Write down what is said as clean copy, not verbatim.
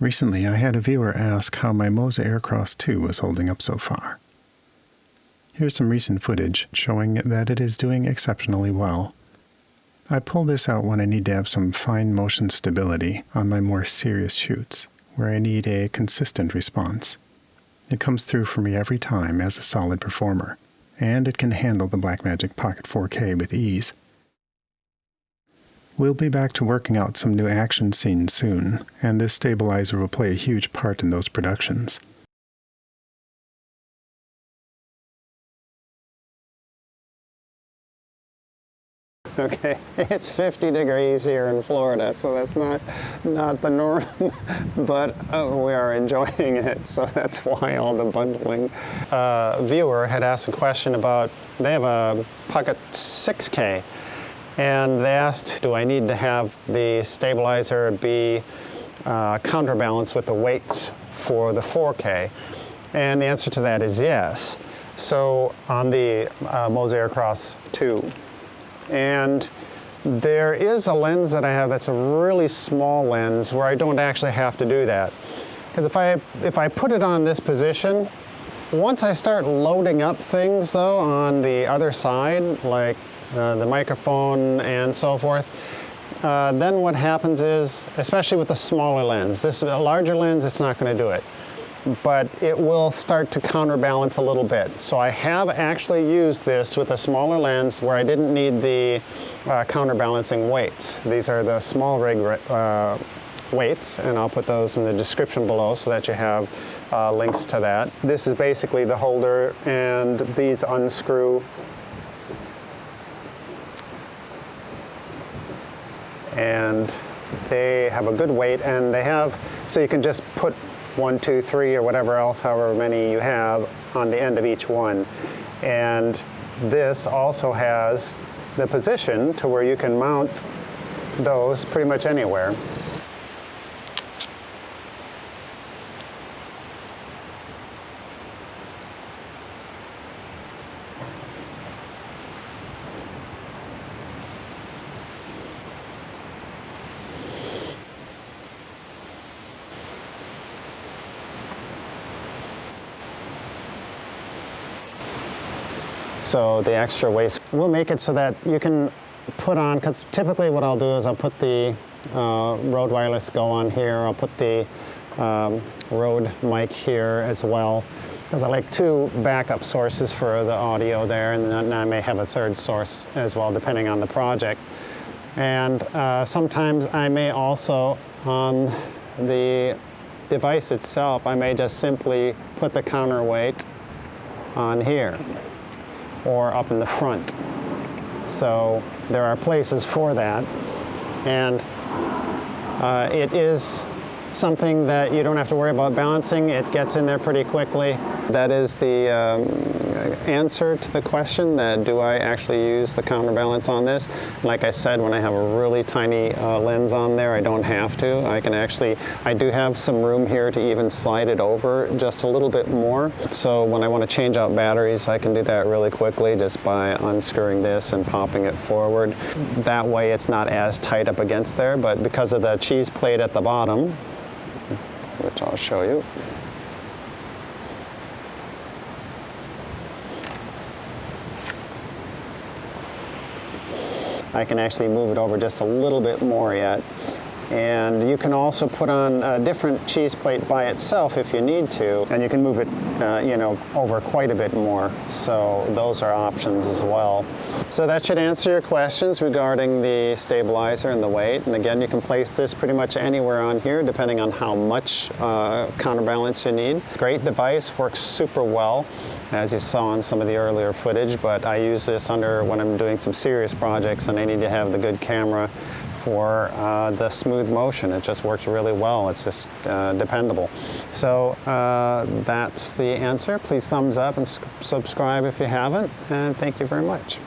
Recently, I had a viewer ask how my Moza Aircross 2 was holding up so far. Here's some recent footage showing that it is doing exceptionally well. I pull this out when I need to have some fine motion stability on my more serious shoots, where I need a consistent response. It comes through for me every time as a solid performer, and it can handle the Blackmagic Pocket 4K with ease. We'll be back to working out some new action scenes soon, and this stabilizer will play a huge part in those productions. Okay, it's 50 degrees here in Florida, so that's not the norm, but we are enjoying it, so that's why all the bundling. Viewer had asked a question about, they have a Pocket 6K, and they asked, do I need to have the stabilizer be counterbalanced with the weights for the 4K? And the answer to that is yes. So on the Moza Aircross 2, and there is a lens that I have that's a really small lens where I don't actually have to do that. Because if I put it on this position, once I start loading up things though on the other side, like the microphone and so forth, then what happens is, especially with a smaller lens, a larger lens, it's not going to do it. But it will start to counterbalance a little bit. So I have actually used this with a smaller lens where I didn't need the counterbalancing weights. These are the smallrig weights, and I'll put those in the description below so that you have links to that. This is basically the holder, and these unscrew. And they have a good weight, and they have, so you can just put 1, 2, 3, or whatever else, however many you have, on the end of each one. And this also has the position to where you can mount those pretty much anywhere. So the extra weights will make it so that you can put on, because typically what I'll do is I'll put the Rode Wireless Go on here, I'll put the Rode mic here as well, because I like 2 backup sources for the audio there, and then I may have a 3rd source as well, depending on the project. And sometimes I may also, on the device itself, I may just simply put the counterweight on here, or up in the front. So there are places for that, and it is something that you don't have to worry about balancing. It gets in there pretty quickly. That is the answer to the question, that do I actually use the counterbalance on this? Like I said, when I have a really tiny lens on there, I don't have to. I do have some room here to even slide it over just a little bit more. So when I want to change out batteries, I can do that really quickly just by unscrewing this and popping it forward. That way it's not as tight up against there, but because of the cheese plate at the bottom, which I'll show you, I can actually move it over just a little bit more yet. And you can also put on a different cheese plate by itself if you need to, and you can move it over quite a bit more. So those are options as well. So that should answer your questions regarding the stabilizer and the weight. And again, you can place this pretty much anywhere on here depending on how much counterbalance you need. Great device, works super well, as you saw in some of the earlier footage, but I use this when I'm doing some serious projects and I need to have the good camera for the smooth motion. It just works really well. It's just dependable. So that's the answer. Please thumbs up and subscribe if you haven't, and thank you very much.